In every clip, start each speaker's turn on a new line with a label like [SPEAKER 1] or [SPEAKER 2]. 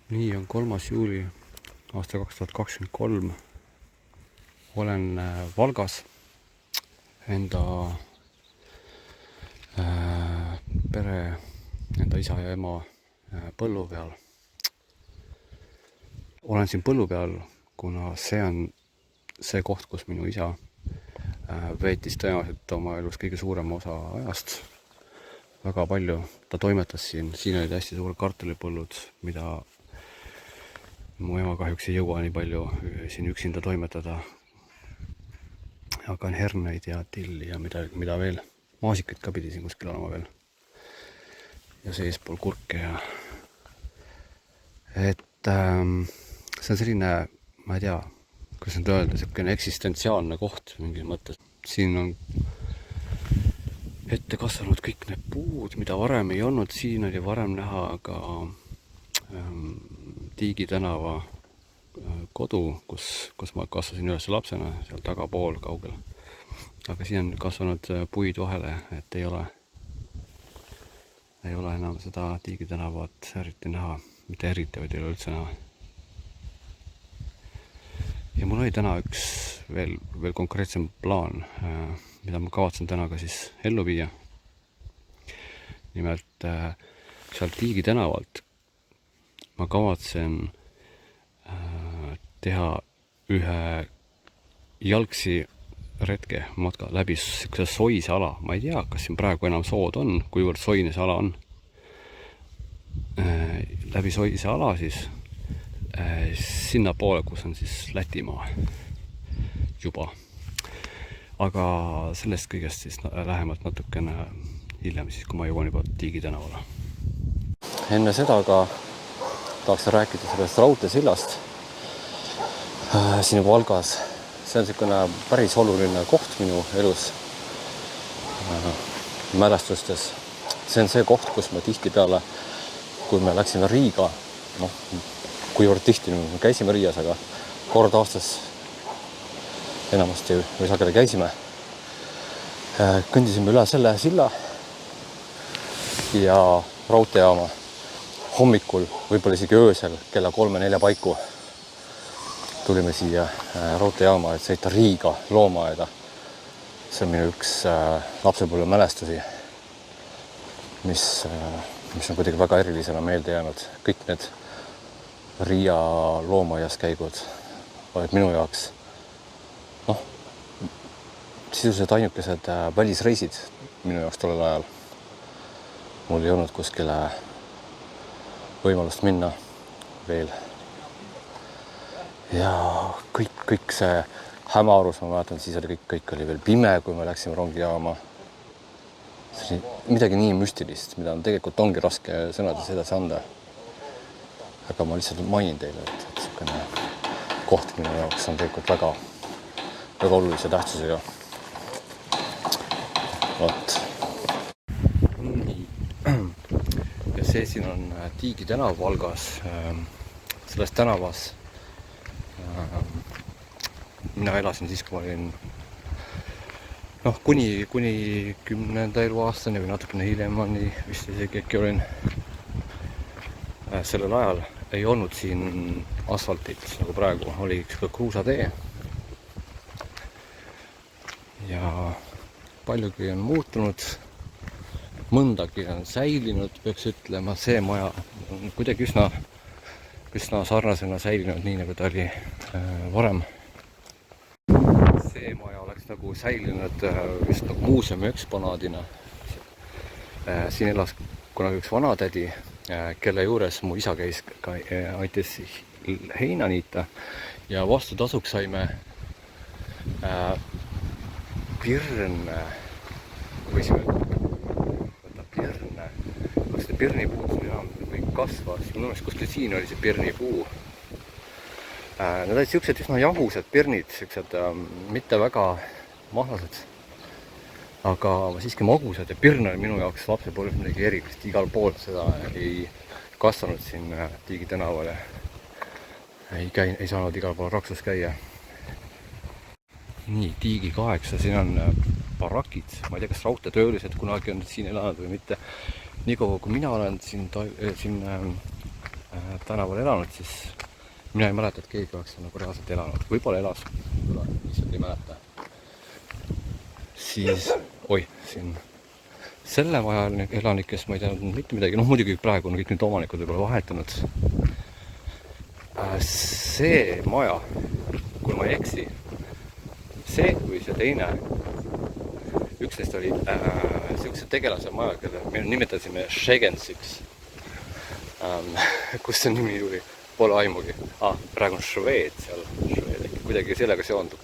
[SPEAKER 1] Nii on 3. juuli aasta 2023. Olen Valgas enda pere, enda isa ja ema põllu peal. Olen siin põllu peal, kuna see on see koht, kus minu isa veetis tõenäoliselt oma elus kõige suurema osa ajast. Väga palju ta toimetas siin olid hästi suured kartulipõllud, mida mu ema kahjuks ei jõua nii palju siin üksinda toimetada. Aga on herneid ja tilli ja mida veel. Maasikaid ka pidi siin kuskil olema veel. Ja seespool kurke ja... see on selline, ma ei tea, kuidas nüüd öelda, selline eksistentsiaalne koht mingis mõttes. Siin on ette kasvanud kõik need puud, mida varem ei olnud. Siin oli varem näha aga Tiigi tänava kodu, kus ma kasvasin üles lapsena, seal tagapool kaugel. Aga siin on kasvanud puid vahele, et ei ole enam seda Tiigi tänavat eriti näha. Mitte eriti, vaid ei ole üldse näha. Ja mul oli täna üks veel konkreetsem plaan, mida ma kavatsen täna ka siis ellu viia. Nimelt seal Tiigi tänavalt ma kavatsen teha ühe jalgsi retke matka läbi soise ala. Ma ei tea, kas siin praegu enam sood on, kuivõrd soine see ala on. Läbi soise ala siis sinna poole, kus on siis Lätimaa juba. Aga sellest kõigest siis lähemalt natukene hiljem, siis kui ma jõuan juba Tiigi tänavale. Enne seda ka tahaksin rääkida sellest raudteesillast siin Valgas. See on selline päris oluline koht minu elus, mälestustes. See on see koht, kus me tihtipeale, kui me läksime Riiga, kuivõrd tihti me käisime Riias, aga kord aastas enamasti või sageli käisime, kõndisime üle selle silla ja raudteejaama hommikul, võib-olla isegi öösel kella 3-4 paiku tulime siia raudteejaama, et sõita Riiga loomaaeda. See on minu üks lapsepõlve mälestusi, mis on kuidagi väga erilisena meelde jäänud. Kõik need Riia loomaaias käigud olid minu jaoks sisuliselt ainukesed välisreisid minu jaoks tollel ajal. Mul ei olnud kuskile võimalust minna veel. Ja kõik see hämarus, ma mäletan, siis oli kõik oli veel pime, kui me läksime rongijaama. See oli midagi nii müstilist, mida tegelikult ongi raske sõnades edasi anda. Aga ma lihtsalt mainin teile, et selline koht minu jaoks on tegelikult väga olulise tähtsusega. Ja see siin on Tiigi tänav Valgas. Selles tänavas mina elasin siis, kui ma olin kuni 10. eluaastani või natukene hiljemani vist isegi äkki olin. Sellel ajal ei olnud siin asfaltit, nagu praegu oli üks kruusatee. Ja paljugi on muutunud, mõndagi on säilinud, peaks ütlema. See maja on kuidagi üsna sarnasena säilinud, nii nagu ta oli varem. See maja oleks nagu säilinud just nagu muuseumi eksponaadina. Siin elas kunagi üks vanatädi, kelle juures mu isa käis ka aitas heina niita ja vastutasuks saime pirne, võisime võtta pirne. Kas seda pirnipuud enam või kasvas? Minu meelest kuskil siin oli see pirnipuu. Need olid siuksed üsna jahused pirnid, siuksed mitte väga mahlased, aga siiski magusad. Ja pirn oli minu jaoks lapsepõlves midagi erilist. Igal pool seda ei kasvanud siin Tiigi tänavale. Ei saanud igal pool raksus käia. Nii, Tiigi 8, siin on barakid. Ma ei tea, kas raudteetöölised kunagi on siin elanud või mitte. Nii kaua, kui mina olen siin tänaval elanud, siis mina ei mäleta, et keegi oleks nagu reaalselt elanud. Võib-olla elas, lihtsalt ei mäleta. Siis, siin selle maja elanikest ma ei teadnud mitte midagi. Muidugi praegu on kõik nüüd omanikud võib-olla vahetunud. See maja, kui ma ei eksi, see või see teine, üks neist oli siukse tegelase maja, kelle me nimetasime Schegensiks. Kus see nimi tuli? Pole aimugi. Praegu on Šveed seal. Šveed äkki kuidagi sellega seondub.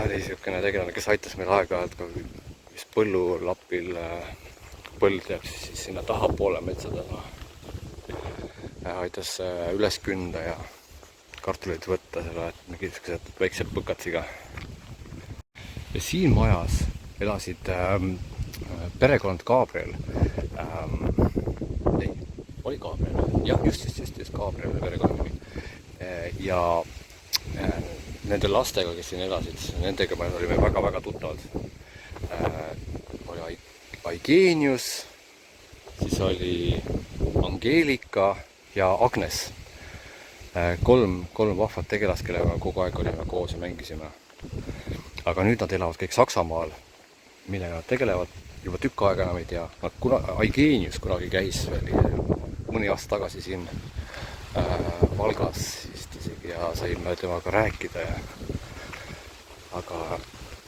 [SPEAKER 1] Oli siukene tegelane, kes aitas meil aeg-ajalt ka vist põllulapil. Põld jääb siis sinna tahapoole metsa taha. Aitas üles künda ja kartuleid võtta selle, et mingi väiksed põkatsiga. Ja siin majas elasid perekond Gabriel. Oli Gabriel. Jah, just Gabriel perekonna nimi. Ja nende lastega, kes siin elasid, nendega me olime väga-väga tuttavad. Oli Aigenius, siis oli Angelika ja Agnes. Kolm vahvat tegelast, kellega kogu aeg olime koos ja mängisime. Aga nüüd nad elavad kõik Saksamaal, millega nad tegelevad juba tükk aega enam ei tea. Aigenius kunagi käis veel mõni aasta tagasi siin Valgas isegi ja saime temaga rääkida. Aga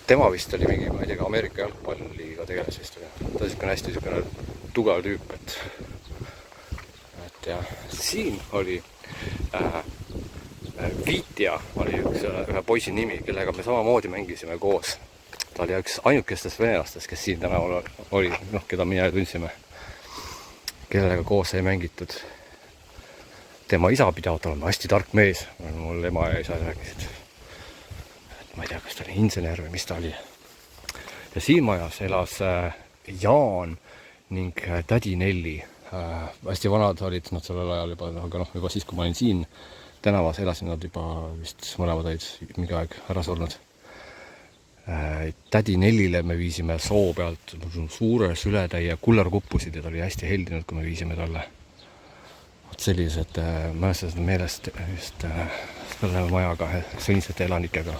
[SPEAKER 1] tema vist oli mingi, ma ei tea, Ameerika jalgpalliga tegeles vist. Ta on hästi tugev tüüp. Et jah, siin oli Vitja oli ühe poisi nimi, kellega me samamoodi mängisime koos. Ta oli üks ainukestest venelastest, kes siin tänaval oli, keda mina tundsime, kellega koos sai mängitud. Tema isa pidavat olema hästi tark mees. Mul ema ja isa rääkisid. Ma ei tea, kas ta oli insener või mis ta oli. Ja siin majas elas Jaan ning tädi Nelli. Hästi vanad olid nad sellel ajal juba siis, kui ma olin siin tänavas, elasin nad juba vist mõlemad olid mingi aeg ära surnud. Tädi Nellile me viisime soo pealt suure sületäie kullerkuppusid ja ta oli hästi heldinud, kui me viisime talle. Sellised mälestused meelest just selle majaga, sõnitsete elanikega.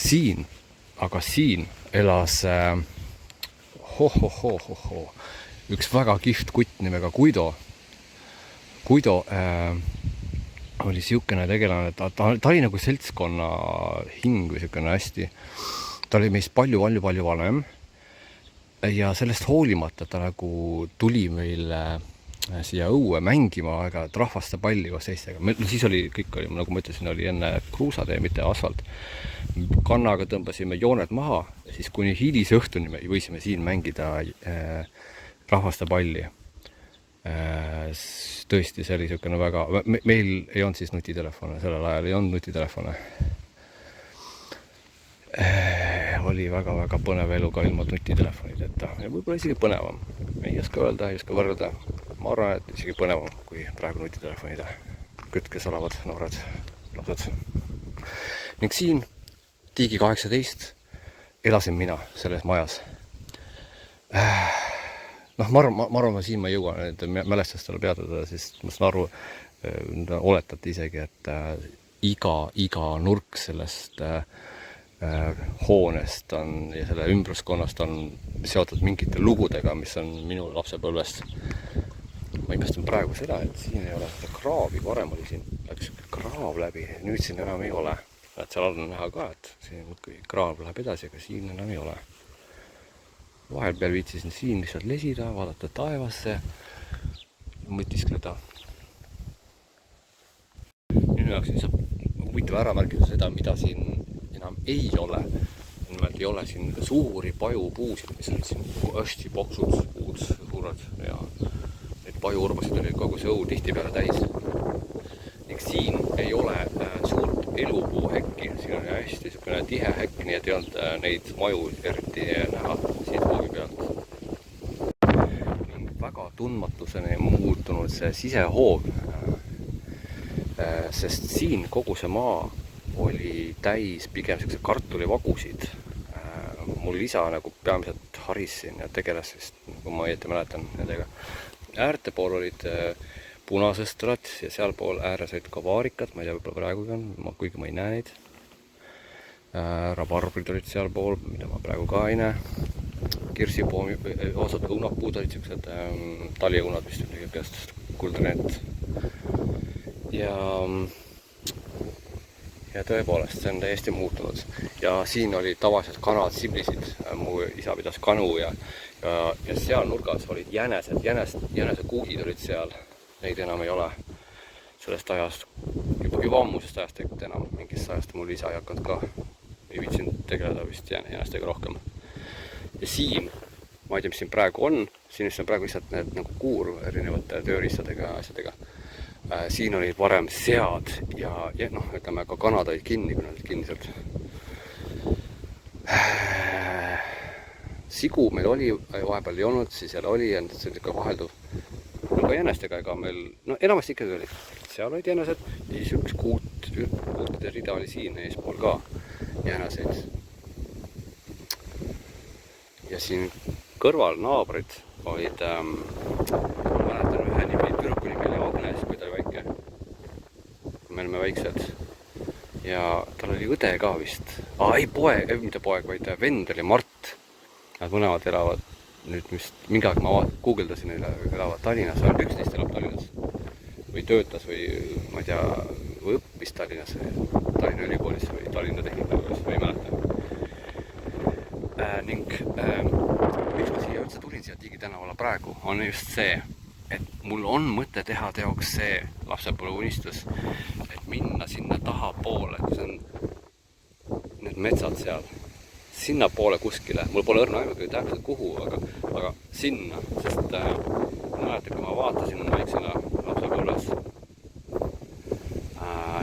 [SPEAKER 1] Siin elas üks väga kihvt kutt nimega Guido. Guido oli siukene tegelane, ta oli nagu seltskonna hing või siukene hästi. Ta oli meist palju vanem ja sellest hoolimata ta nagu tuli meile siia õue mängima aega-ajalt rahvaste palli koos teistega. Siis kõik oli, nagu ma ütlesin, oli enne kruusatee, mitte asfalt. Kannaga tõmbasime jooned maha ja siis kuni hilise õhtuni me võisime siin mängida rahvaste palli. Tõesti, see oli siukene väga... Meil ei olnud siis nutitelefone, sellel ajal ei olnud nutitelefone. Oli väga põnev elu ka ilma nutitelefonideta ja võib-olla isegi põnevam. Ei oska öelda, ei oska võrrelda. Ma arvan, et isegi põnevam kui praegu nutitelefonide kütkes olevad noored lapsed. Ning siin Tiigi 18 elasin mina selles majas. Ma arvan, siin ma jõuan nende mälestustele peatada, sest ma saan aru, oletate isegi, et iga nurk sellest hoonest on ja selle ümbruskonnast on seotud mingite lugudega, mis on minu lapsepõlvest. Ma imestan praegu seda, et siin ei ole seda kraavi, varem oli siin läks kraav läbi, nüüd siin enam ei ole. Et seal on näha ka, et siin kraav läheb edasi, aga siin enam ei ole. Vahel peal viitsisin siin lihtsalt lesida, vaadata taevasse, mõtiskleda. Minu jaoks saab huvitav ära märkida seda, mida siin enam ei ole. Nimelt ei ole siin suuri pajupuusid, mis olid siin hästi poksud, puud suured ja neid pajuurbasid oli kogu see õu tihti peale täis. Ning siin ei ole suurt elupuuhekki, siin on hästi tihe hekk, nii et ei olnud neid maju eriti näha siit hoovi pealt. Ning väga tundmatuseni muutunud see sisehoov, sest siin kogu see maa oli täis pigem sellised kartulivagusid. Mul isa nagu peamiselt haris siin ja tegeles vist, kui ma õieti mäletan nendega. äärte pool olid punasõstrad ja sealpool ääres olid ka vaarikad, ma ei tea, võib-olla praegugi on, kuigi ma ei näe neid. Rabarbrid olid sealpool, mida ma praegu ka ei näe. Kirsipoomi, osad õunapuud olid siuksed taljeõunad vist oli peast kuldreed. Ja tõepoolest, see on täiesti muutunud. Ja siin oli tavaliselt kanad siblisid, mu isa pidas kanu ja seal nurgas olid jänesed, jänese kuugid olid seal. Neid enam ei ole sellest ajast, juba ammusest ajast tegelikult enam, mingist ajast mul isa ei hakanud ka, ei viitsinud tegeleda vist jänestega rohkem. Ja siin, ma ei tea, mis siin praegu on, siin on praegu lihtsalt need nagu kuur erinevate tööriistadega ja asjadega. Siin olid varem sead ja noh, ütleme ka kanad olid kinni, kui nad olid kinniselt. Sigu meil oli, vahepeal ei olnud, siis jälle oli ja see oli ka vahelduv. Ka jänestega ega meil, no enamasti ikkagi oli. Seal olid jänesed ja siis üks kuutide rida oli siin eespool ka jäneseid. Ja siin kõrval naabrid olid, mäletan ühe nimi, tüdruku nimi oli Agnes, kui ta oli väike. Me olime väiksed. Ja tal oli õde ka vist. Ei poeg, mitte poeg, vaid vend oli Mart. Nad mõlemad elavad nüüd, mis mingi aeg ma guugeldasin, elavad Tallinnas, ainult 11 elab Tallinnas. Või töötas või, ma ei tea, või õppis Tallinnas või Tallinna ülikoolis või Tallinna Tehnikakoolis või ei mäleta. Ning miks ma siia üldse tulin siia Tiigi tänavale praegu, on just see, et mul on mõte teha teoks see lapsepõlveunistus, et minna sinna taha poole, kus on need metsad seal, sinna poole kuskile. Mul pole õrna aimugi täpselt kuhu, aga sinna, sest ma mäletan, kui ma vaatasin väiksena lapsepõlves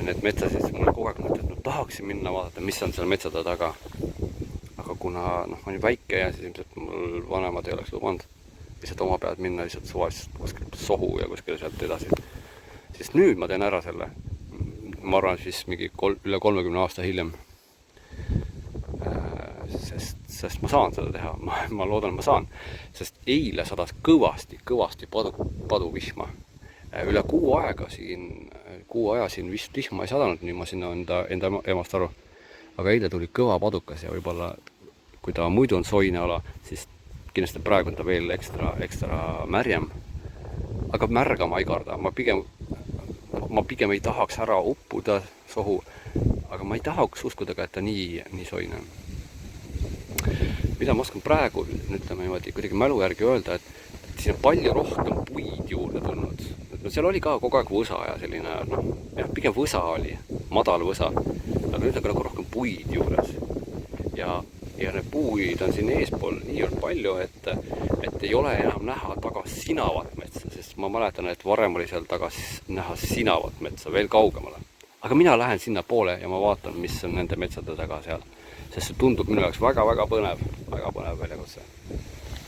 [SPEAKER 1] need metsasid, siis mul kogu aeg mõte, et tahaksin minna vaadata, mis on seal metsade taga. Aga kuna ma olin väike ja siis ilmselt mul vanemad ei oleks lubanud lihtsalt oma pead minna lihtsalt suvaliselt kuskil sohu ja kuskil sealt edasi. Siis nüüd ma teen ära selle. Ma arvan, siis mingi üle 30 aasta hiljem. Sest ma saan seda teha. Ma loodan, ma saan. Sest eile sadas kõvasti paduvihma. Üle kuu aja siin vist vihma ei sadanud, nii ma sinna enda emast aru. Aga eile tuli kõva padukas ja võib-olla, kui ta muidu on soine ala, siis kindlasti praegu on ta veel ekstra märjem. Aga märga ma ei karda. Ma pigem ei tahaks ära uppuda sohu, aga ma ei tahaks uskuda ka, et ta nii soine on. Mida ma oskan praegu, ütleme niimoodi, kuidagi mälu järgi öelda, et siin on palju rohkem puid juurde tulnud. Seal oli ka kogu aeg võsa ja selline, pigem võsa oli, madal võsa, aga nüüd on ka rohkem puid juures. Ja need puid on siin eespool nii palju, et ei ole enam näha taga sinavat metsa, sest ma mäletan, et varem oli seal taga näha sinavat metsa veel kaugemale. Aga mina lähen sinna poole ja ma vaatan, mis on nende metsade taga seal, sest see tundub minu jaoks väga põnev väljakutse.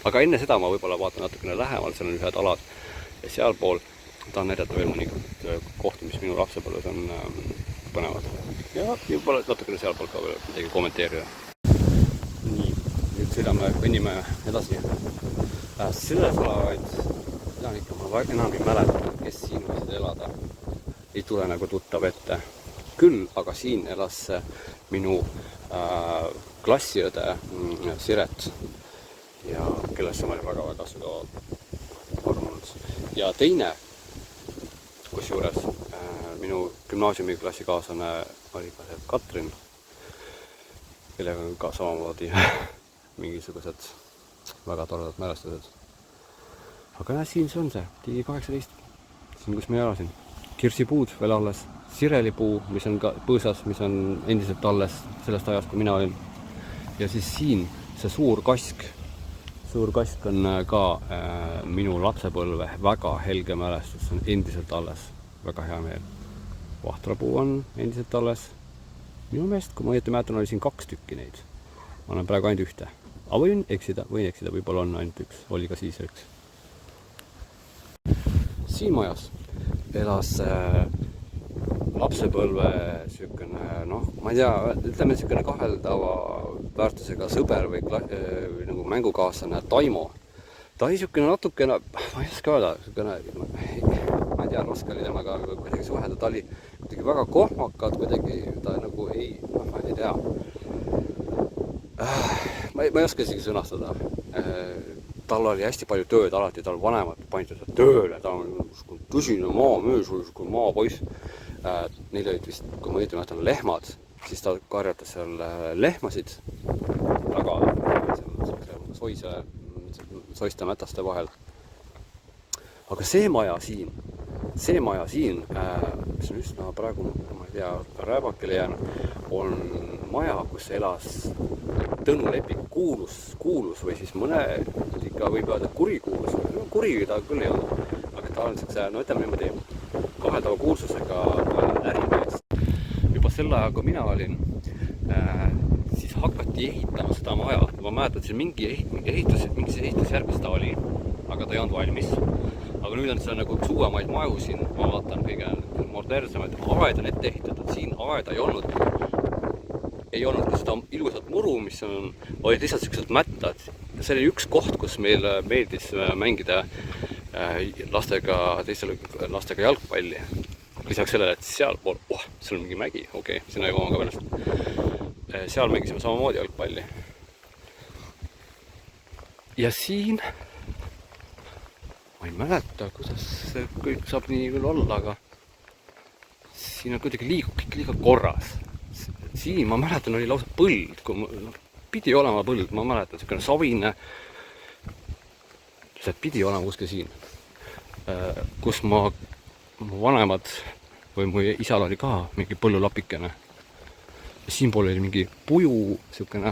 [SPEAKER 1] Aga enne seda ma võib-olla vaatan natukene lähemal, seal on ühed alad ja sealpool tahan näidata veel mõnikord kohti, mis minu lapsepõlves on põnevad. Ja võib-olla natukene sealpool ka veel midagi kommenteerida. Nii, nüüd kõnnime edasi. Selles olevaid elanikke ma enam ei mäleta, kes siin võisid elada. Ei tule nagu tuttav ette. Küll, aga siin elas minu klassiõde Siret ja kellesse ma olin väga sügavalt armunud. Ja teine, kusjuures minu gümnaasiumi klassikaaslane oli ka see Katrin, kellega on ka samamoodi mingisugused väga toredad mälestused. Aga siin see on see, Tiigi 18, siin kus ma elasin. Kirsipuud veel alles, sirelipuu, mis on ka põõsas, mis on endiselt alles sellest ajast, kui mina olin. Ja siis siin see suur kask on ka minu lapsepõlve väga helge mälestus, see on endiselt alles, väga hea meel. Vahtrapuu on endiselt alles. Minu meelest, kui ma õieti mäletan, oli siin 2 tükki neid. Ma olen praegu ainult ühte. Aga võin eksida, võib-olla on ainult üks, oli ka siis üks. Siin majas elas lapsepõlve sükene, ma ei tea, ütleme sükene kaheldava väärtusega sõber või nagu mängukaaslane Taimo. ta oli niisugune natukene, ma ei oska öelda, ma ei tea, raske oli temaga kuidagi suhelda, ta oli kuidagi väga kohmakad, kuidagi ta nagu ma ei tea. Ma ei oska isegi sõnastada. Tal oli hästi palju tööd alati, tal vanemad panid teda tööle, ta on tõsine maamees, maapoiss. Neil olid vist, kui ma õieti lehmad, siis ta karjatas seal lehmasid taga soiste mätaste vahel. Aga see maja siin, mis on üsna praegu, ma ei tea, rääbakile jäänud, on maja, kus elas Tõnu Lepik kuulus või siis mõne ikka võib öelda kurikuulus. Kuri ta küll ei olnud, aga ta on niisuguse, no ütleme niimoodi, kaheldava kuulsusega ärimees. Juba selle aja, kui mina olin, siis hakati ehitama seda maja. Ma mäletan, et mingi ehitusjärgus ta oli, aga ta ei olnud valmis. Aga nüüd on see nagu üks uuemaid maju siin, ma vaatan kõige modernsemaid, aed on ette ehitatud, siin aeda ei olnud ka seda ilusat muru, mis olid lihtsalt sellised mättad. See oli üks koht, kus meil meeldis mängida teistele lastega jalgpalli. Lisaks sellele, et sealpool, seal on mingi mägi, okei, sinna ei jõuan ka pärast. Seal mängisime samamoodi jalgpalli. Ja siin, ma ei mäleta, kuidas see kõik saab nii küll olla, aga siin on kuidagi liiga korras. Siin, ma mäletan, oli lausa põld, pidi olema põld, ma mäletan, selline savine, see pidi olema kuskil siin, kus mu vanemad või mu isal oli ka mingi põllulapikene. Ja siinpool oli mingi puju, selline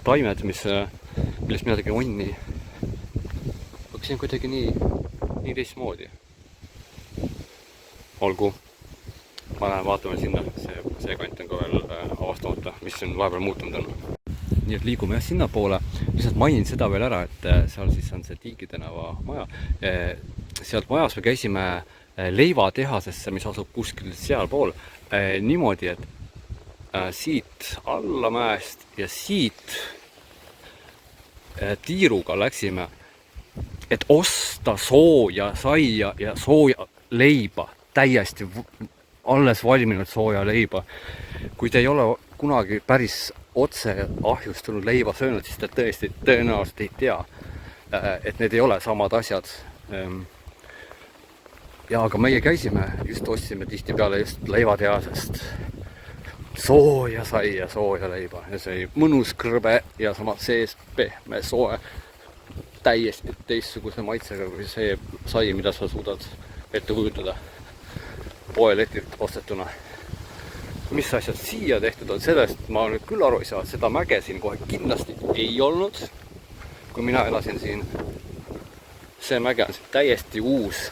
[SPEAKER 1] taimed, millest mina tegin onni. Aga see on kuidagi nii teistmoodi. Olgu, ma lähen vaatame sinna, see kant on ka veel avastamata, mis on vahepeal muutunud on. Nii et liigume sinna poole. Lihtsalt mainin seda veel ära, et seal siis on see Tiigi tänava maja. Sealt majas me käisime leivatehasesse, mis asub kuskil sealpool. Niimoodi, et siit allamäest ja siit tiiruga läksime, et osta sooja saia ja sooja leiba, täiesti alles valminud sooja leiba. Kui te ei ole kunagi päris otse ahjust tulnud leiba söönud, siis te tõenäoliselt ei tea, et need ei ole samad asjad. Ja aga meie käisime, just ostsime tihtipeale just leivatehasest sooja saia, sooja leiba. Ja see oli mõnus krõbe ja sama sees pehme soe, täiesti teistsuguse maitsega kui see sai, mida sa suudad ette kujutada poeletilt ostetuna. Mis asjad siia tehtud on, sellest ma nüüd küll aru ei saa, seda mäge siin kohe kindlasti ei olnud, kui mina elasin siin. See mäge on täiesti uus.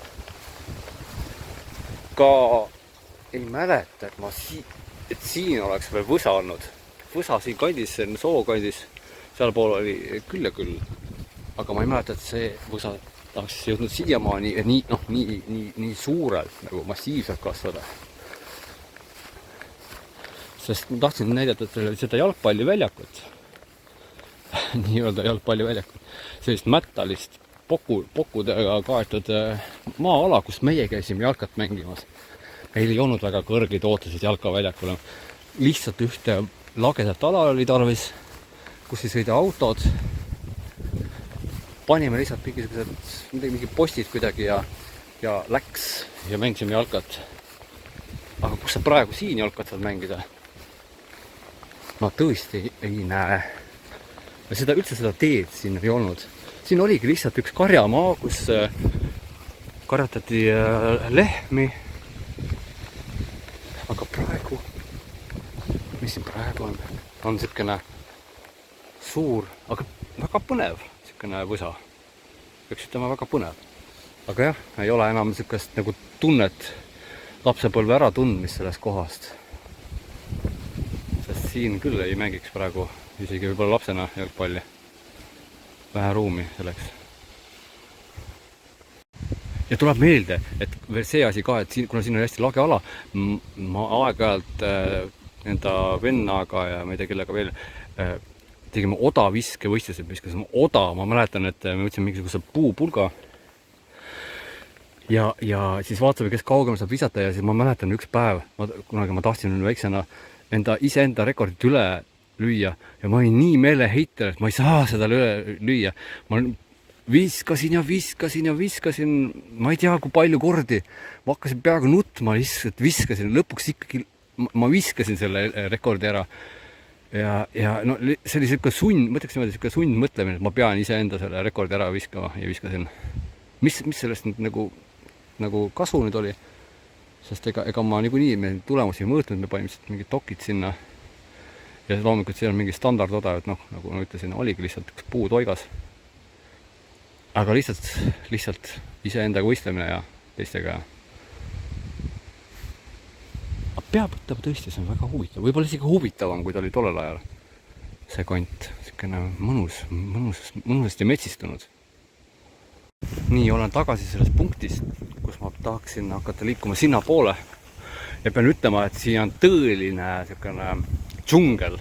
[SPEAKER 1] Ka ei mäleta, et siin oleks veel võsa olnud. Võsa siin kandis, soo kandis, sealpool oli küll ja küll. Aga ma ei mäleta, et see võsa oleks jõudnud siiamaani nii suurelt, nagu massiivselt kasvada. Sest ma tahtsin näidata teile seda jalgpalliväljakut. Nii-öelda jalgpalliväljakut. Sellist mättalist pokkudega kaetud maa-ala, kus meie käisime jalkat mängimas. Meil ei olnud väga kõrgeid ootusid jalkaväljakule. Lihtsalt ühte lagedat ala oli tarvis, kus ei sõida autod. Panime lihtsalt mingi postid kuidagi ja läks ja mängisime jalkat. Aga kus sa praegu siin jalkat saad mängida? Ma tõesti ei näe. Üldse seda teed siin ei olnud. Siin oligi lihtsalt üks karjamaa, kus karjatati lehmi. Aga praegu, mis siin praegu on? On selline suur, aga väga põnev selline võsa. Peaks ütlema väga põnev. Aga jah, ei ole enam sellist nagu tunnet lapsepõlve ära tundmist sellest kohast. Sest siin küll ei mängiks praegu isegi võib-olla lapsena jalgpalli. Vähe ruumi selleks. Ja tuleb meelde, et veel see asi ka, et kuna siin on hästi lage ala, ma aeg-ajalt enda vennaga ja ma ei tea kellega veel tegime odaviskevõistlused, viskasime oda, ma mäletan, et me võtsime mingisuguse puupulga ja siis vaatasime, kes kaugemal saab visata ja siis ma mäletan üks päev, kunagi ma tahtsin väiksena iseenda rekordit üle lüüa ja ma olin nii meeleheitel, et ma ei saa seda üle lüüa. Ma viskasin ja viskasin ja viskasin, ma ei tea, kui palju kordi. Ma hakkasin peaaegu nutma, lihtsalt viskasin, lõpuks ikkagi ma viskasin selle rekordi ära. Ja no see oli selline sund, mõtleks niimoodi, selline sund mõtlemine, et ma pean iseenda selle rekordi ära viskama ja viskasin. Mis sellest nagu kasu nüüd oli? Sest ega ma niikuinii me tulemusi ei mõõtnud, me panime mingid dokid sinna. Ja loomulikult see on mingi standardoda, et noh, nagu ma ütlesin, oligi lihtsalt üks puutoigas. Aga lihtsalt iseendaga võistlemine ja teistega. Aga peab tõesti, see on väga huvitav. Võib-olla isegi huvitavam, kui ta oli tollel ajal. See kont, selline mõnusasti metsistunud. Nii, olen tagasi sellest punktist, kus ma tahaksin hakata liikuma sinna poole. Ja pean ütlema, et siin on tõeline selline džungel.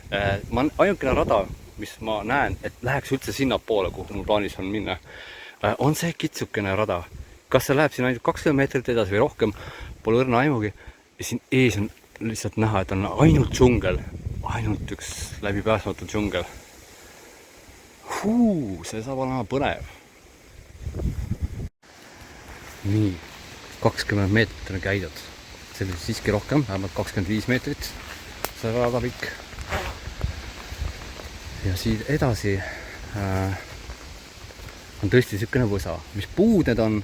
[SPEAKER 1] Ainukene rada, mis ma näen, et läheks üldse sinna poole, kuhu mul plaanis on minna, on see kitsukene rada. Kas see läheb siin ainult 20 meetrit edasi või rohkem, pole õrna aimugi. Ja siin ees on lihtsalt näha, et on ainult džungel. Ainult üks läbipääsmatu džungel. See saab olema põnev. Nii, 20 meetrit on käidud. See oli siiski rohkem, vähemalt 25 meetrit. See rada pikk. Ja siit edasi on tõesti niisugune võsa. Mis puud need on?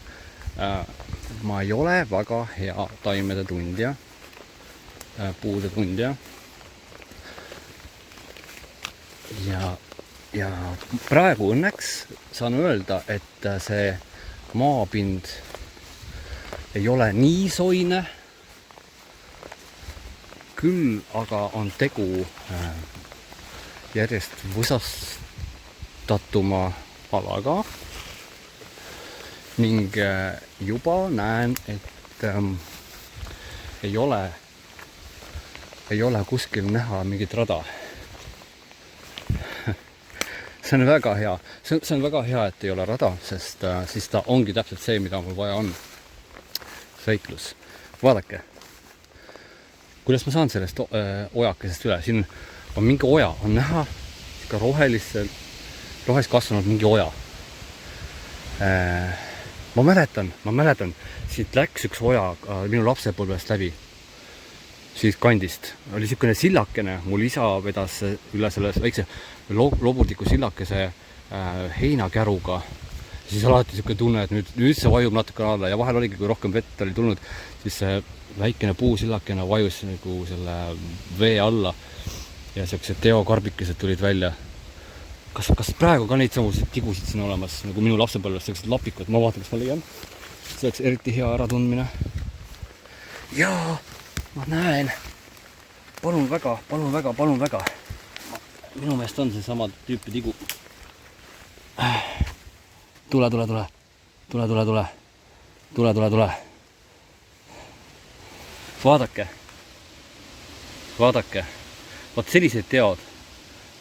[SPEAKER 1] Ma ei ole väga hea taimede tundja, puude tundja. Ja praegu õnneks saan öelda, et see maapind ei ole nii soine, küll aga on tegu järjest võsastatuma alaga ning juba näen, et ei ole kuskil näha mingit rada. See on väga hea. See on väga hea, et ei ole rada, sest siis ta ongi täpselt see, mida mul vaja on. Seiklus. Vaadake, kuidas ma saan sellest ojakesest üle. Siin on mingi oja, on näha ka rohelist kasvanud mingi oja. Ma mäletan, siit läks üks oja minu lapsepõlvest läbi, siit kandist. Oli niisugune sillakene, mul isa vedas üle selle väikse lobutiku sillakese heinakäruga. Siis alati niisugune tunne, et nüüd see vajub natuke alla ja vahel oligi, kui rohkem vett oli tulnud, siis see väikene puusillakene vajus nagu selle vee alla. Ja sellised teokarbikesed tulid välja. Kas praegu ka neid samusid tigusid siin olemas, nagu minu lapsepõlvest, sellised lapikud? Ma vaatan, kas ma leian. See oleks eriti hea äratundmine. Jaa, ma näen. Palun väga. Minu meelest on see sama tüüpi tigu. Tule. Vaadake. Vaat sellised teod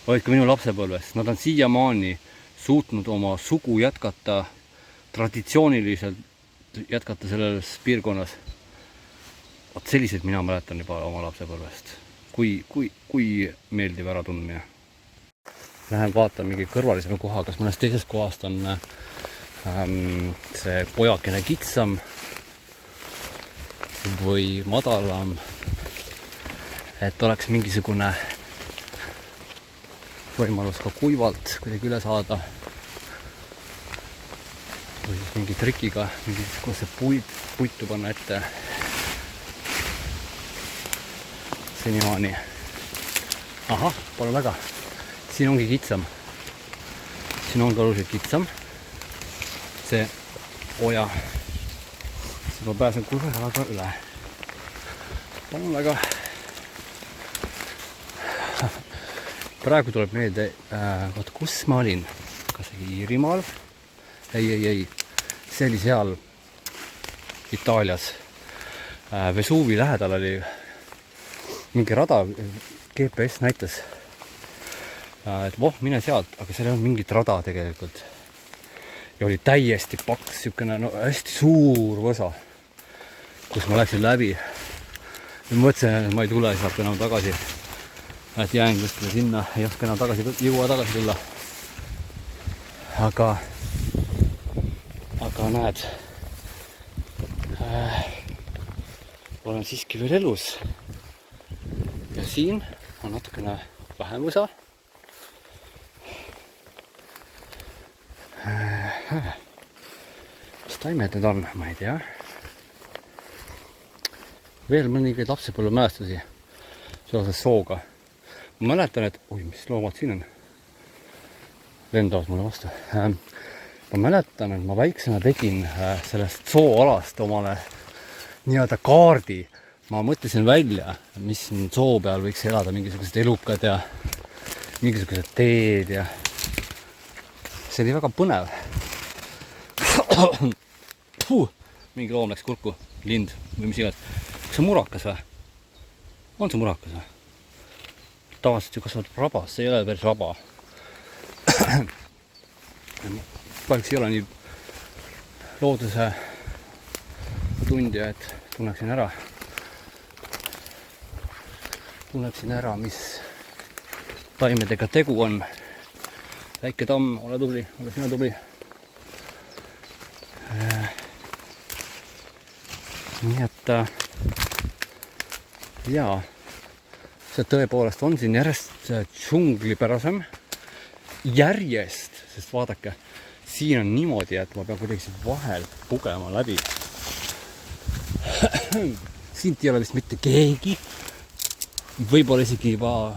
[SPEAKER 1] olid ka minu lapsepõlvest. Nad on siiamaani suutnud oma sugu jätkata, traditsiooniliselt jätkata selles piirkonnas. Vaat sellised mina mäletan juba oma lapsepõlvest. Kui meeldiv äratundmine. Lähen vaatan mingi kõrvalisema koha, kas mõnes teises kohast on see pojakene kitsam või madalam. Et oleks mingisugune võimalus ka kuivalt kuidagi üle saada. Või siis mingi trikiga, mingisuguse puitu panna ette. Senimaani. Ahah, palun väga. Siin ongi kitsam. Siin on ka oluliselt kitsam. See oja. Siis ma pääsen kurvelaga üle. Palun väga. Praegu tuleb meelde, kus ma olin? Kas Iirimaal? Ei. See oli seal Itaalias. Vesuvi lähedal oli mingi rada, GPS näitas et voh, mine sealt, aga seal ei olnud mingit rada tegelikult. Ja oli täiesti paks, siukene, no hästi suur võsa, kus ma läksin läbi. Ja mõtlesin, et ma ei tule sealt enam tagasi. Et jään kuskile sinna, ei oska enam tagasi, jõua tagasi tulla. Aga näed, olen siiski veel elus. Ja siin on natukene vähem võsa. Mis taimed need on, ma ei tea. Veel mõningaid lapsepõlve mälestusi seoses sooga. Ma mäletan, et oi, mis loomad siin on. Lendavad mulle vastu. Ma mäletan, et ma väiksena tegin sellest sooalast omale nii-öelda kaardi. Ma mõtlesin välja, mis soo peal võiks elada, mingisugused elukad ja mingisugused teed ja see oli väga põnev. Mingi loom läks kurku, lind või mis iganes. Kas see on murakas või? On see murakas või? Tavaliselt ju kasvab rabas, see ei ole päris raba. Kahjuks ei ole nii looduse tundja, et tunneksin ära, mis taimedega tegu on. Väike tamm, ole tubli, ole sina tubli. Nii et jaa, see tõepoolest on siin järjest džunglipärasem. Järjest, sest vaadake, siin on niimoodi, et ma pean kuidagi vahel pugema läbi. Siit ei ole vist mitte keegi, võib-olla isegi juba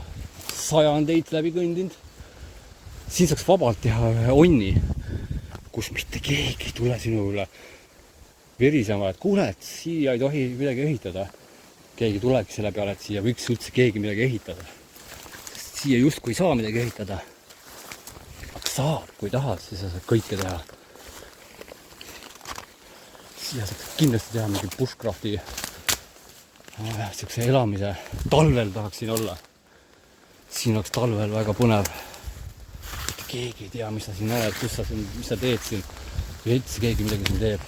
[SPEAKER 1] sajandeid läbi kõndinud. Siin saaks vabalt teha ühe onni, kus mitte keegi ei tule sinu üle virisema, et kuule, et siia ei tohi midagi ehitada. Keegi tuleks selle peale, et siia võiks üldse keegi midagi ehitada. Sest siia justkui ei saa midagi ehitada. Aga saab, kui tahad, siis sa saad kõike teha. Siia saaks kindlasti teha mingi bushcrafti siukse elamise. Talvel tahaks siin olla. Siin oleks talvel väga põnev. Keegi ei tea, mis sa siin oled, mis sa teed siin. Või üldse keegi midagi siin teeb.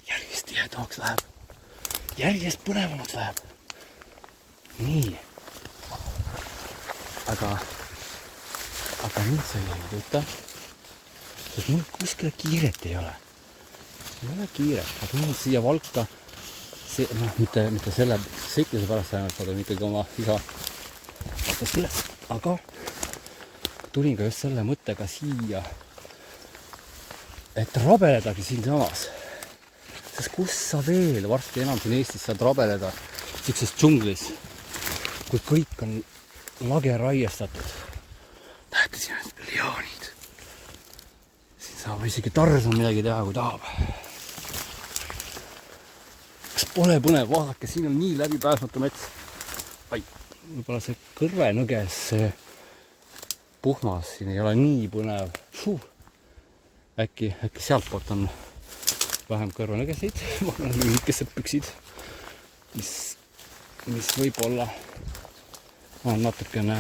[SPEAKER 1] Järjest tihedamaks läheb. Järjest põnevamaks läheb. Nii. Aga nüüd see ei tööta. Sest mul kuskile kiiret ei ole. Ei ole kiiret. Ma tulin siia valka. Mitte selle seikluse pärast ainult, aga ikkagi oma isa vaatas üles. Aga tulin ka just selle mõttega siia, et rabeledagi siin samas. Sest kus sa veel varsti enam siin Eestis saad rabeleda siukses džunglis, kui kõik on lage raiestatud. Näete, siin on liaanid. Siin saab isegi Tarzan midagi teha, kui tahab. Kas pole põnev? Vaadake, siin on nii läbipääsmatu mets. Ai, võib-olla see kõrvenõges, see puhmas, siin ei ole nii põnev. Äkki sealt poolt on vähem kõrvenõgesid. Ma olen lühikesed püksid, mis võib-olla on natukene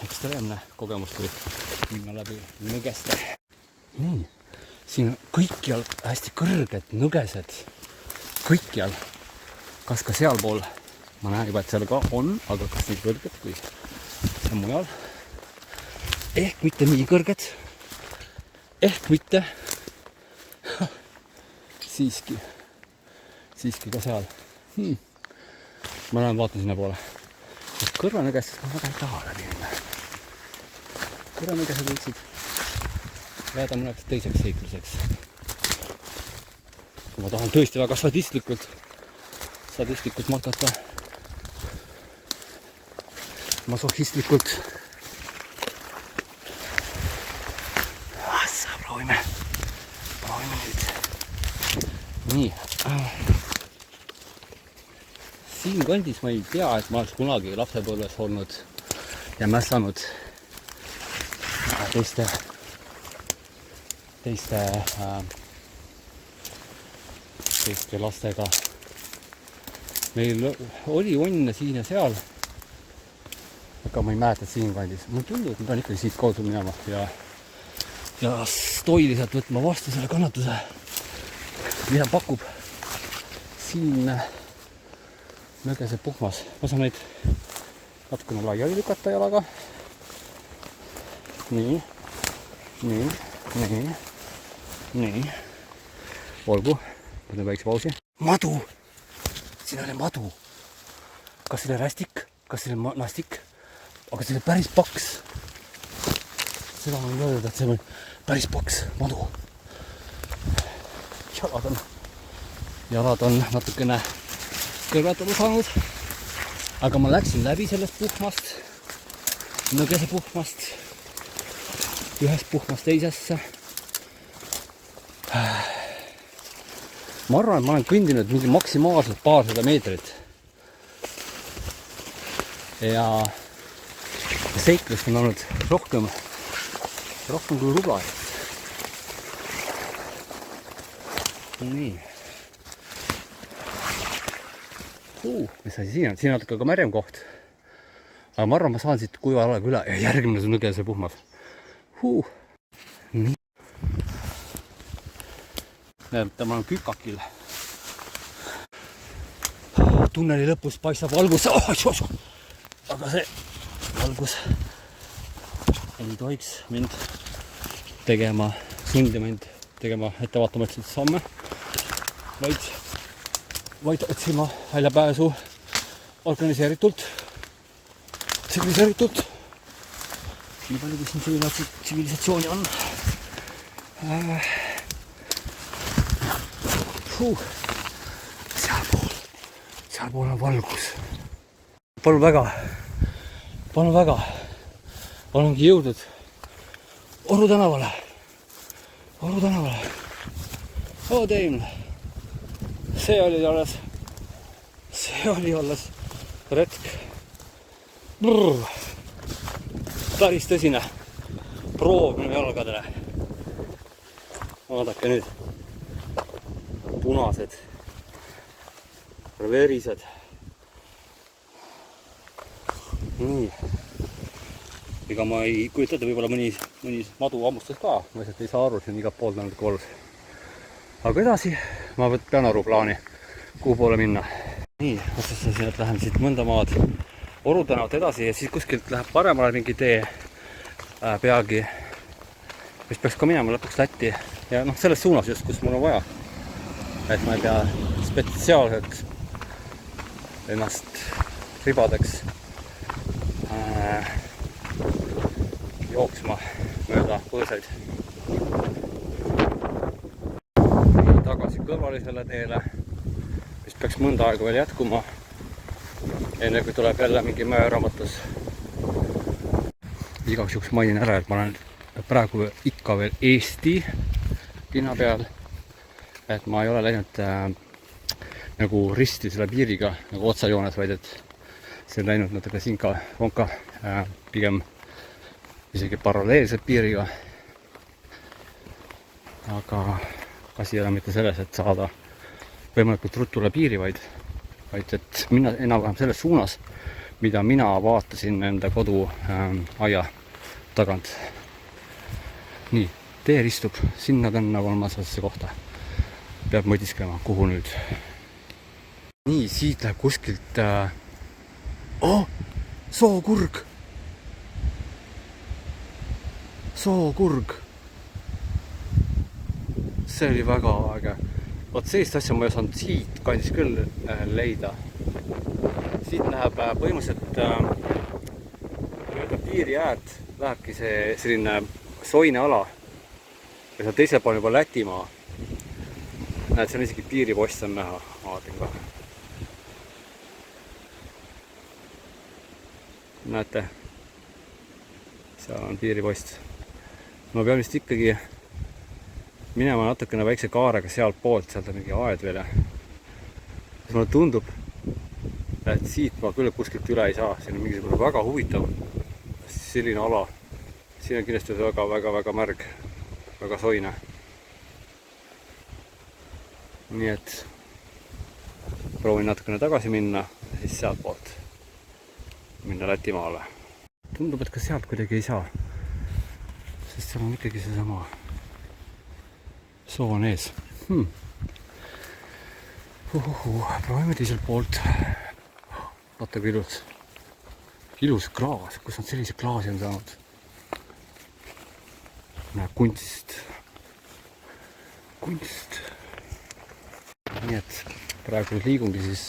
[SPEAKER 1] ekstreemne kogemus, kui minna läbi nõgeste. Nii, siin on kõikjal hästi kõrged nõgesed. Kõikjal. Kas ka sealpool? Ma näen juba, et seal ka on, aga kas nii kõrged kui see mujal? Ehk mitte nii kõrged. Ehk mitte. Siiski ka seal. Ma lähen vaatan sinna poole. Kõrvenõgesest ma väga ei taha läbi minna. Kõrvenõgesed võiksid jääda mõneks teiseks seikluseks. Ma tahan tõesti väga sadistlikult matkata. Masohistlikult. Proovime nüüd. Nii. Siin kandis ma ei tea, et ma oleks kunagi lapsepõlves olnud ja mässanud teiste lastega meil oli onne siin ja seal, aga ma ei mäleta, et siin kandis. Mul tundub, et ma pean ikkagi siit kaudu minema ja stoiliselt võtma vastu selle kannatuse, mida pakub siin Nõgese Puhmas. Ma saan neid natukene laiali lükata jalaga. Nii. Olgu, võtame väikse pausi. Madu! Siin oli madu. Kas see oli rästik? Kas see oli nastik? Aga see oli päris paks. Seda ma võin öelda, et see oli päris paks madu. Jalad on natukene kõrvetama saanud. Aga ma läksin läbi sellest Puhmast, Nõgese Puhmast, ühest Puhmast teisesse. Ma arvan, et ma olen kõndinud mingi maksimaalselt paarsada meetrit. Ja seiklust on olnud rohkem kui rubla. Nii. Mis asi siin on? Siin on natuke ka märjem koht. Aga ma arvan, ma saan siit kuiva alaga üle ja järgmine see Nõgese Puhmas. Nii. Näeb, ma olen Kükakil. Tunneli lõpus paistab valgus. Aga see valgus ei tohiks mind sundida mind tegema ettevaatamatult samme, vaid otsima väljapääsu organiseeritult, tsiviliseeritult. Nii palju, kus siin tsivilisatsiooni on. Sealpool on valgus. Palun väga. Olengi jõudnud Oru tänavale. Teiml. See oli alles retk. Päris tõsine proov minu jalgadele. Vaadake nüüd. Punased, verised. Nii. Ega ma ei kujuta, võib-olla mõni madu ammustas ka. Ma lihtsalt ei saa aru, siin igat poolt on valus. Aga edasi ma pean aru plaani, kuhu poole minna. Nii, otsustasin, et lähen siit mõnda maad Oru tänavat edasi ja siis kuskilt läheb paremale mingi tee peagi, mis peaks ka minema lõpuks Lätti. Ja selles suunas just, kus mul on vaja. Et ma ei pea spetsiaalselt ennast ribadeks jooksma mööda põõsaid. Tagasi kõrvalisele teele, mis peaks mõnda aega veel jätkuma, enne kui tuleb jälle mingi mäerammatus. Igaks juhuks mainin ära, et ma olen praegu ikka veel Eesti pinna peal. Et ma ei ole läinud nagu risti selle piiriga nagu otsajoones, vaid et see on läinud natuke sinka ronka pigem isegi paralleelselt piiriga. Aga asi ei ole mitte selles, et saada võimalikult rutule piiri, vaid et minna enam-vähem selles suunas, mida mina vaatasin enda kodu aia tagant. Nii, tee ristub, sinna tänna kolmasesse kohta. Peab mõtisklema, kuhu nüüd. Nii, siit läheb kuskilt Sookurg. See oli väga äge. Vot sellist asja ma ei osanud siit kandis küll leida. Siit läheb põhimõtteliselt piiri äärt lähebki see selline soine ala. Ja seal teisel pool juba Lätimaa. Näed, see on isegi piiripost on näha. Vaatan ka. Näete, seal on piiripost. Ma pean vist ikkagi minema natukene väikse kaarega sealt poolt, sealt on mingi aed veel. Mulle tundub, et siit ma küll kuskilt üle ei saa. Siin on mingisugune väga huvitav selline ala. Siin on kindlasti väga märg, väga soine. Nii et proovin natukene tagasi minna, siis sealt poolt minna Lätimaale. Tundub, et ka sealt kuidagi ei saa, sest seal on ikkagi seesama soon ees. Proovime teiselt poolt. Vaata kui ilus. Ilus klaas, kus nad sellise klaasi on saanud. Näe, kunst. Nii et praegu liigungi siis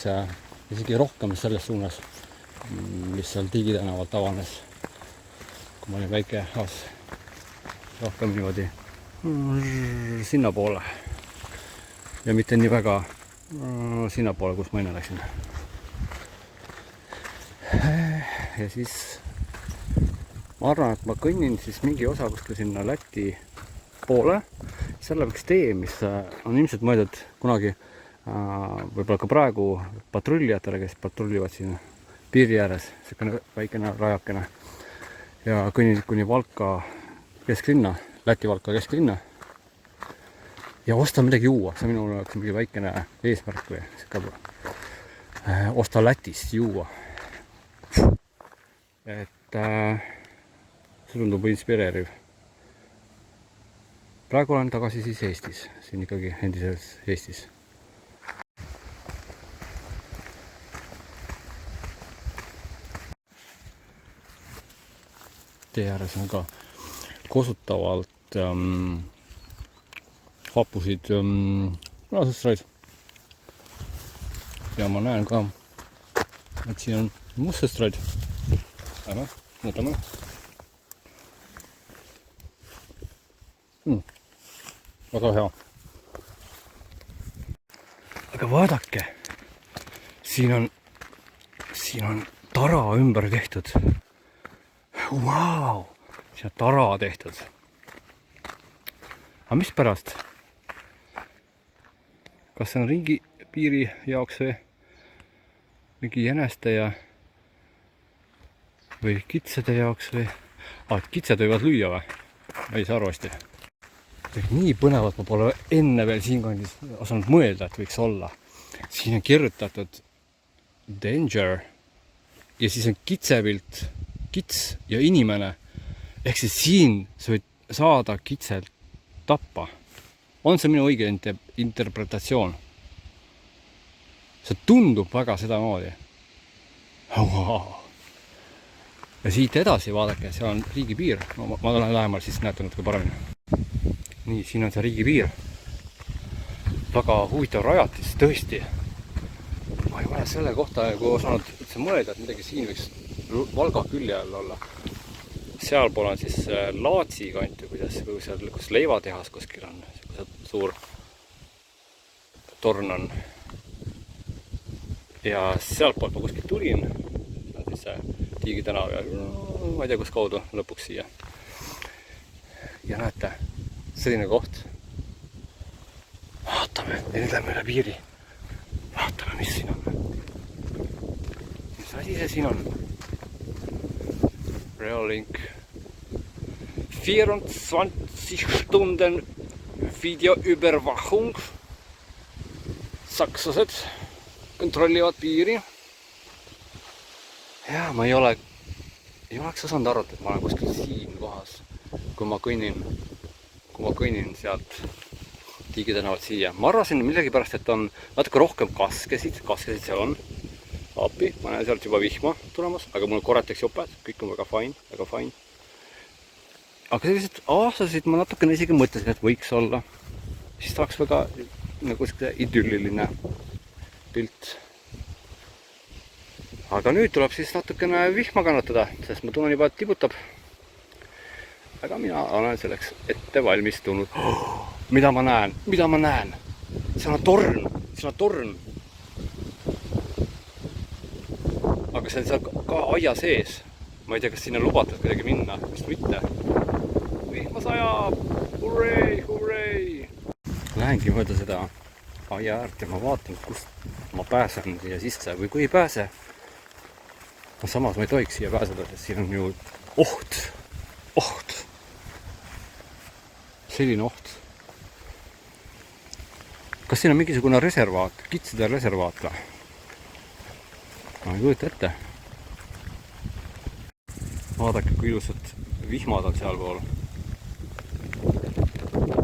[SPEAKER 1] isegi rohkem selles suunas, mis seal Tiigi tänavalt avanes, kui ma olin väike aas. Rohkem niimoodi sinna poole ja mitte nii väga sinna poole, kus ma enne läksin. Ja siis ma arvan, et ma kõnnin siis mingi osa kuskil sinna Läti poole. Seal läheb üks tee, mis on ilmselt mõeldud kunagi võib-olla ka praegu patrullijatele, kes patrullivad siin piiri ääres, selline väikene rajakene, ja kõnnin kuni Valka kesklinna, Läti Valka kesklinna ja osta midagi juua. See minu jaoks mingi väikene eesmärk või osta Lätist juua. Et see tundub inspireeriv. Praegu olen tagasi siis Eestis, siin ikkagi endises Eestis. Tee ääres on ka kosutavalt hapusid punasõstraid. Ja ma näen ka, et siin on mustsõstraid. Aga mõtleme. Väga hea. Aga vaadake, siin on tara ümber tehtud. Vau! Siin on tara tehtud. Aga mis pärast? Kas see on riigi piiri jaoks või mingi jäneste või kitsede jaoks või? Kitsed võivad lüüa või? Ei saa aru hästi. Nii põnevat ma pole enne veel siinkandis osanud mõelda, et võiks olla. Siin on kirjutatud danger ja siis on kitsepilt, kits ja inimene. Ehk siis siin sa võid saada kitselt tappa. On see minu õige interpretatsioon? See tundub väga sedamoodi. Wow. Ja siit edasi vaadake, seal on riigipiir. Ma lähen lähemal, siis näete natuke paremini. Nii, siin on see riigipiir. Väga huvitav rajatis, tõesti. Ma ei ole selle kohta osanud üldse mõelda, et midagi siin võiks Valga külje all olla. Sealpool on siis Laatsi kant, kus leivatehas kuskil on. Suur torn on. Ja sealtpoolt ma kuskil tulin. See on siis see Tiigi tänav ja ma ei tea, kus kaudu lõpuks siia. Ja näete, selline koht. Vaatame, ja nüüd lähme üle piiri. Vaatame, mis siin on. Mis asi see siin on? Reolink. 24 Stunden Videoüberwachung. Sakslased kontrollivad piiri. Ja ma ei oleks osanud arvata, et ma olen kuskil siin kohas, kui ma kõnnin sealt Tiigi tänavalt siia. Ma arvasin millegi pärast, et on natuke rohkem kaskesid seal on. Appi, ma näen sealt juba vihma tulemas, aga mul korrateks joped, kõik on väga fine. Aga sellised aastasid ma natukene isegi mõtlesin, et võiks olla. Siis tahaks väga nagu idülliline pilt. Aga nüüd tuleb siis natukene vihma kannatada, sest ma tunnen juba, et tibutab. Aga mina olen selleks ette valmistunud. Mida ma näen? See on torn. Aga see on seal ka aia sees. Ma ei tea, kas sinna lubatud kuidagi minna, vist mitte. Vihma sajab! Hurray! Lähengi mööda seda aia äärt ja ma vaatan, kust ma pääsen siia sisse või kui ei pääse. Samas ma ei tohiks siia pääseda, sest siin on ju oht. Selline oht. Kas siin on mingisugune reservaat, kitsede reservaat või? ma ei kujuta ette. Vaadake, kui ilusad vihmad on sealpool.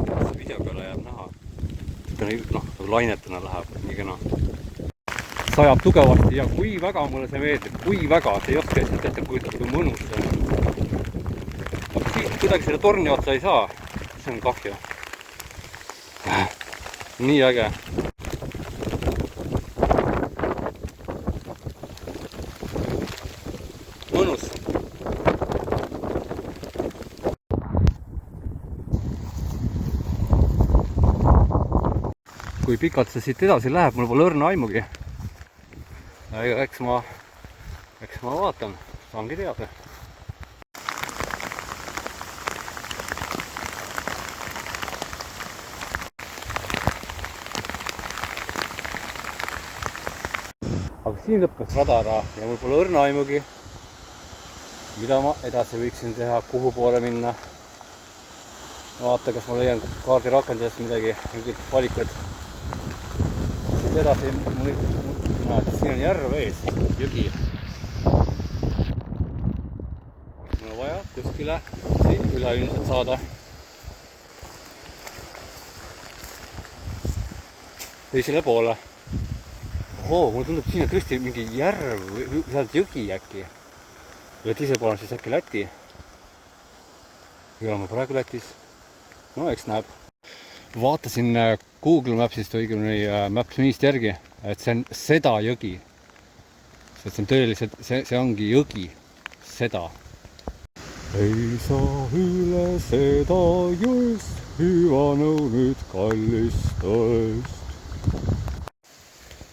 [SPEAKER 1] See video peale jääb näha. Nagu lainetena läheb, nii kena. Sajab tugevasti ja kui väga mulle see meeldib, kui väga, see ei oska lihtsalt ette kujutada, kui mõnus see on. Aga siis kuidagi selle torni otsa ei saa, see on kahju. Nii äge. Mõnus. Kui pikalt see siit edasi läheb, mul pole õrna aimugi. Eks ma vaatan, saangi teada. Aga siin lõppes rada ära ja mul pole õrna aimugi, mida ma edasi võiksin teha, kuhu poole minna. Vaata, kas ma leian kaardirakendusest midagi, mingid valikud. Siit edasi, siin on järv ees, jõgi. Mul on vaja kuskile siit üleüldiselt saada. Teisele poole. Mulle tundub, siin on tõesti mingi järv või sealt jõgi äkki. Ja teisel pool on siis äkki Läti. Või oleme praegu Lätis. No eks näeb. Vaatasin Google Mapsist õigemini Maps.me'st järgi, et see on Seda jõgi. See on tõeliselt, see ongi jõgi. Seda. Ei saa üle seda jõest, hüva nõu nüüd kallist tõest.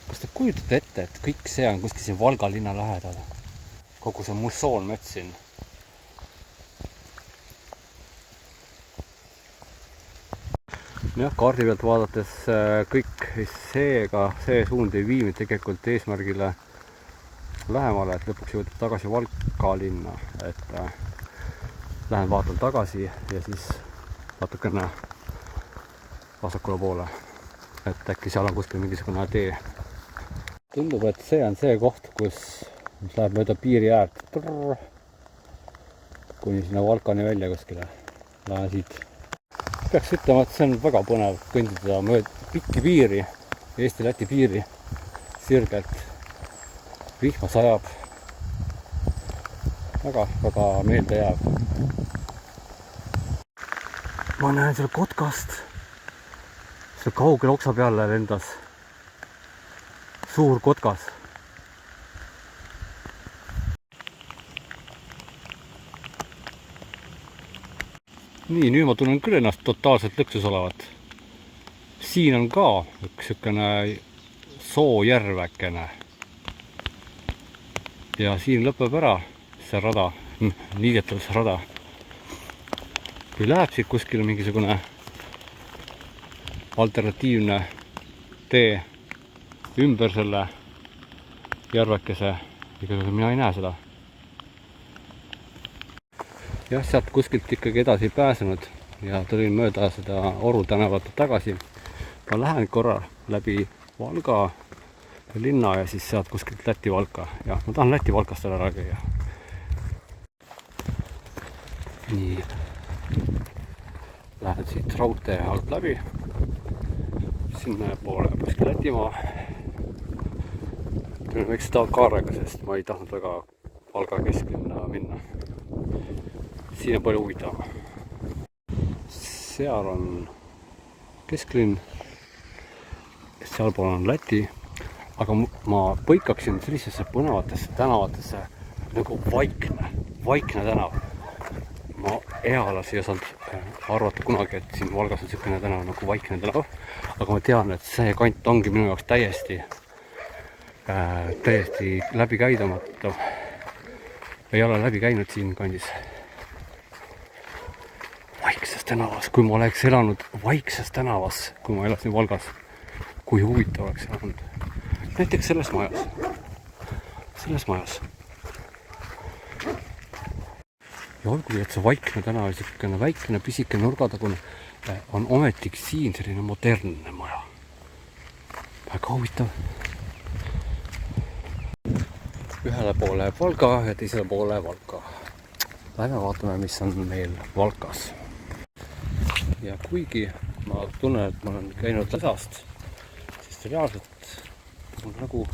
[SPEAKER 1] Kas te kujutate ette, et kõik see on kuskil siin Valga linna lähedal? Kogu see mussoonmets siin. Jah, kaardi pealt vaadates kõik see suund ei vii tegelikult eesmärgile lähemale, et lõpuks jõudab tagasi Valka linna. Et lähen vaatan tagasi ja siis natukene vasakule poole. Et äkki seal on kuskil mingisugune tee. Tundub, et see on see koht, kus läheb mööda piiri äärt. Kuni sinna Valkani välja kuskile. Lähen siit. Peaks ütlema, et see on väga põnev kõndida mööda pikki piiri, Eesti-Läti piiri, sirgelt. Vihma sajab. Väga meelde jääb. Ma näen selle kotkast. See kaugel oksa peale lendas. Suur kotkas. Nii, nüüd ma tunnen küll ennast totaalselt lõksus olevat. Siin on ka üks sükene soojärväkene. Ja siin lõpeb ära see rada, niidetusrada. Kui läheb siit kuskil mingisugune alternatiivne tee ümber selle järvekese, igasugune mina ei näe seda. Jah, sealt kuskilt ikkagi edasi ei pääsenud ja tulin mööda seda Oru tänavat tagasi. Ma lähen korra läbi Valga linna ja siis sealt kuskilt Läti Valka. Ja ma tahan Läti Valkast ära käia. Nii. Lähen siit raudtee alt läbi. Sinna poole kuskil Lätimaa. Tulin väikse kaarega, sest ma ei tahtnud väga Valga kesklinna minna. Siin on palju huvitav. Seal on kesklinn, sealpool on Läti, aga ma põikaksin sellisesse põnevatesse tänavatesse nagu vaikne tänav. Ma ealas ei osanud arvata kunagi, et siin Valgas on selline tänav nagu Vaikne tänav, aga ma tean, et see kant ongi minu jaoks täiesti läbikäidamatu. Ei ole läbi käinud siin kandis. Vaikses tänavas, kui ma oleks elanud Vaikses tänavas, kui ma elasin Valgas, kui huvitav oleks elanud. Näiteks selles majas. Ja olgugi, et see Vaikne tänav on selline väikene, pisike nurgatagune, on ometik siin selline modernne maja. Väga huvitav. ühele poole Valga ja teisele poole Valka. Lähme vaatame, mis on meil Valkas. Ja kuigi ma tunnen, et ma olen käinud Läsast, siis reaalselt on nagu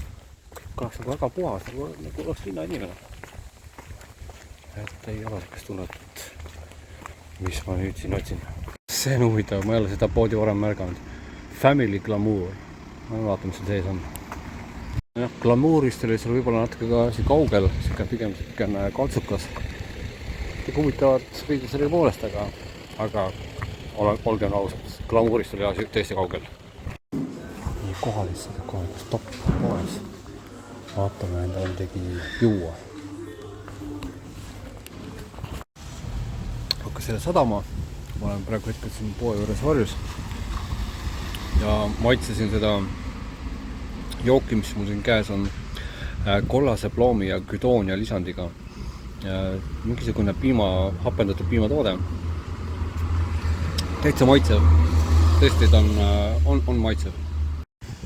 [SPEAKER 1] kõlaks nagu väga puhas, nagu oleks linna inimene. Et ei ole sellist tunnet, mis ma nüüd siin otsin. See on huvitav, ma ei ole seda poodi varem märganud. Family Glamour. Ma vaatan, mis seal sees on. Ja, glamourist oli seal võib-olla natuke ka kaugel, pigem kaltsukas. Huvitavad riidid selle poolest, aga olgem ausad, glamourist oli tõesti kaugel. Nii kohalikus top poes. Vaatame endale midagi juua. Hakkas selle sadama. Ma olen praegu hetkel siin poe juures varjus. Ja maitsesin seda jooki, mis mul siin käes on kollase ploomi ja güdoonia lisandiga. Mingisugune hapendatud piimatoode. Täitsa maitsev. Tõesti, ta on maitsev.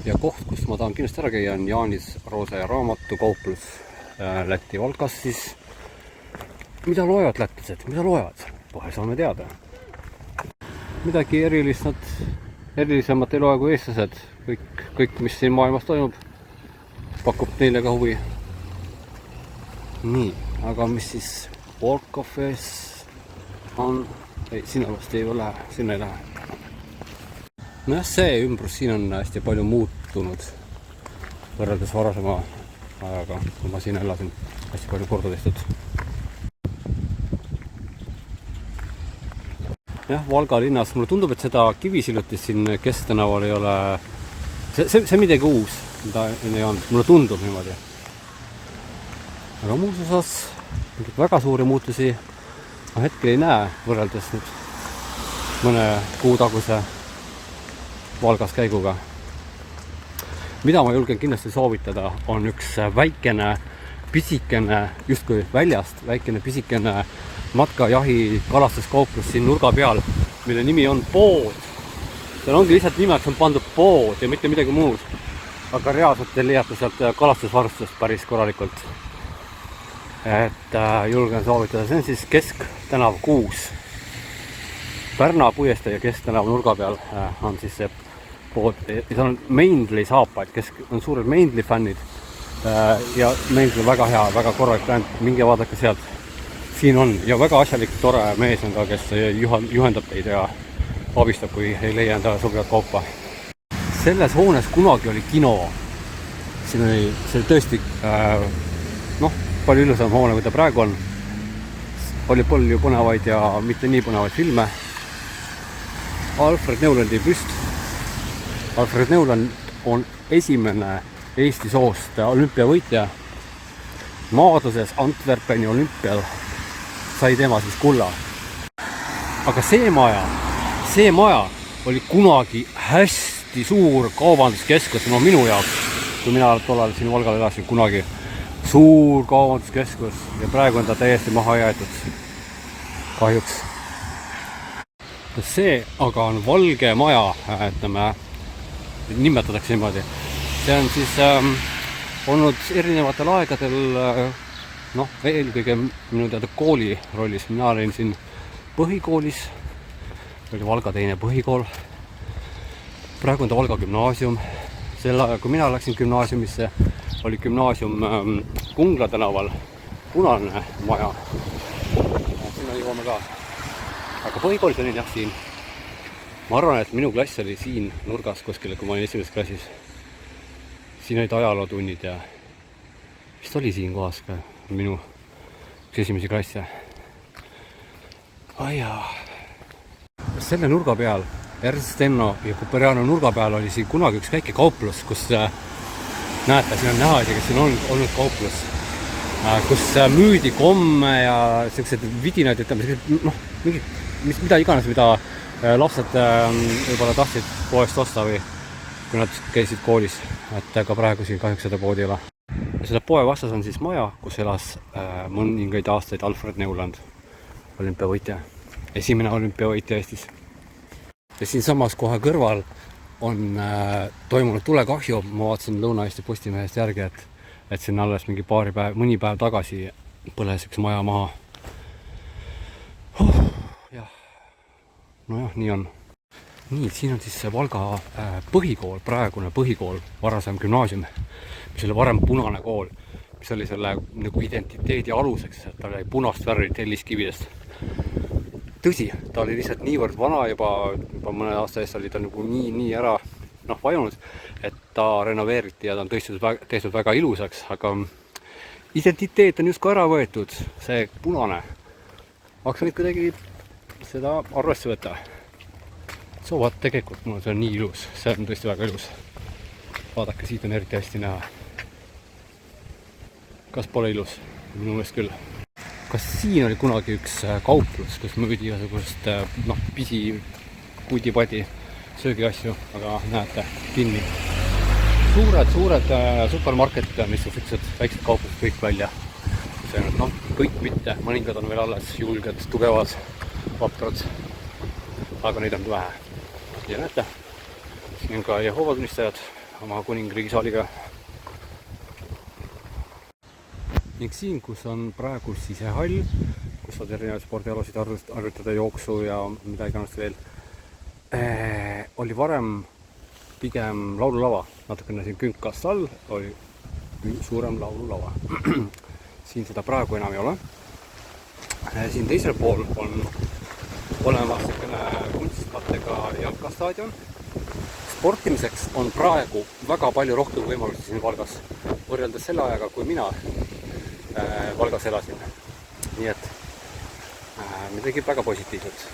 [SPEAKER 1] Ja koht, kus ma tahan kindlasti ära käia, on Jaanis Roose raamatukauplus Läti Valkas. Siis mida loevad lätlased? Mida loevad? Kohe saame teada. Midagi erilisemat ei loe kui eestlased. Kõik, mis siin maailmas toimub, pakub neile ka huvi. Nii, aga mis siis Walk of Fame on? Ei, sinna vast ei lähe, sinna ei lähe. Nojah, see ümbrus siin on hästi palju muutunud võrreldes varasema ajaga, kui ma siin elasin hästi palju korda tehtud. Jah, Valga linnas. Mulle tundub, et seda kivisillutist siin Kesktanaval ei ole. See midagi uus, mida ei olnud. Mulle tundub niimoodi. Aga muus osas väga suuri muutusi ma hetkel ei näe võrreldes nüüd mõne kuu taguse Valgas käiguga. Mida ma julgen kindlasti soovitada, on üks väikene, pisikene, justkui väljast, väikene, pisikene matkajahi kalastuskauplus siin nurga peal, mille nimi on Pood. Seal ongi lihtsalt nimeks on pandud Pood ja mitte midagi muud. Aga reaalselt te leiate sealt kalastusvarustust päris korralikult. Et julgen soovitada, see on siis Kesktanav 6. Pärna puiestee ja Kesktanav nurga peal on siis see Pood. Ja seal on Meindli saapaid, kes on suured Meindli fännid. Ja Meindli on väga hea, väga korralik bänd, minge vaadake sealt. Siin on ja väga asjalik, tore mees on ka, kes juhendab teid ja abistab, kui ei leia enda sobivat kaupa. Selles hoones kunagi oli kino. See oli tõesti palju ilusam hoone, kui ta praegu on. Oli palju põnevaid ja mitte nii põnevaid filme. Alfred Newlandi püst. Alfred Newland on esimene Eesti soost olümpiavõitja. Maadluses Antwerpeni olümpial sai tema siis kulla. Aga see maja oli kunagi hästi suur kaubanduskeskus, minu jaoks, kui mina tollal siin Valgal elasin kunagi. Suur kaubanduskeskus ja praegu on ta täiesti maha jäetud. Kahjuks. See aga on Valge maja, nimetatakse niimoodi. See on siis olnud erinevatel aegadel eelkõige minu teada kooli rollis. Mina olin siin põhikoolis, oli Valga teine põhikool. Praegu on ta Valga gümnaasium. Sel ajal, kui mina läksin gümnaasiumisse, oli gümnaasium Kungla tänaval, punane maja. Sinna jõuame ka. Aga põhikoolis olin jah siin. Ma arvan, et minu klass oli siin nurgas kuskil, kui ma olin esimeses klassis. Siin olid ajalootunnid ja vist oli siin kohas ka minu esimesi klasse. Selle nurga peal, Ernst Enno ja Kuperiano nurga peal oli siin kunagi üks väike kauplus, kus näete, siin on näha isegi, siin on olnud kauplus, kus müüdi komme ja sellised vidinaid, mida iganes, mida lapsed võib-olla tahtsid poest osta või kui nad käisid koolis, et ka praegu siin kahjuks seda poodi ei ole. Selle poe vastas on siis maja, kus elas mõningaid aastaid Alfred Newland, olümpiavõitja, esimene olümpiavõitja Eestis. Ja siin samas kohe kõrval on toimunud tulekahju. Ma vaatasin Lõuna-Eesti Postimehest järgi, et et siin alles mingi mõni päev tagasi põles üks maja maha. Jah, nojah, nii on. Nii, siin on siis see Valga põhikool, praegune põhikool, varasem gümnaasium, mis oli varem punane kool, mis oli selle nagu identiteedi aluseks, et ta oli punast värvi telliskividest. Tõsi, ta oli lihtsalt niivõrd vana, juba mõne aasta eest oli ta nagu nii ära vajunud, et ta renoveeriti ja ta on tehtud väga ilusaks, aga identiteet on just ka ära võetud, see punane. Aga nüüd kuidagi seda arvesse võtta. Vaat tegelikult mul see on nii ilus, see on tõesti väga ilus. Vaadake, siit on eriti hästi näha. Kas pole ilus? Minu meelest küll. Kas siin oli kunagi üks kauplus, kus müüdi igasugust pudi-padi söögiasju, aga näete, kinni. Suured supermarketid, mis on sellised väiksed kauplused kõik välja. Kõik mitte, mõningad on veel alles julged, tugevad, vaprad, aga neid on vähe. Ja näete, siin on ka Jehoova tunnistajad oma kuningriigi saaliga. Ning siin, kus on praegu sisehall, kus saad erinevaid spordialasid harjutada, jooksu ja mida iganes veel, oli varem pigem laululava. Natukene siin künkast all oli suurem laululava. Siin seda praegu enam ei ole. Siin teisel pool on olemas kunstkattega jalkastaadion. Sportimiseks on praegu väga palju rohkem võimalusi siin Valgas, võrreldes selle ajaga, kui mina Valgas elasin. Nii et midagi väga positiivset.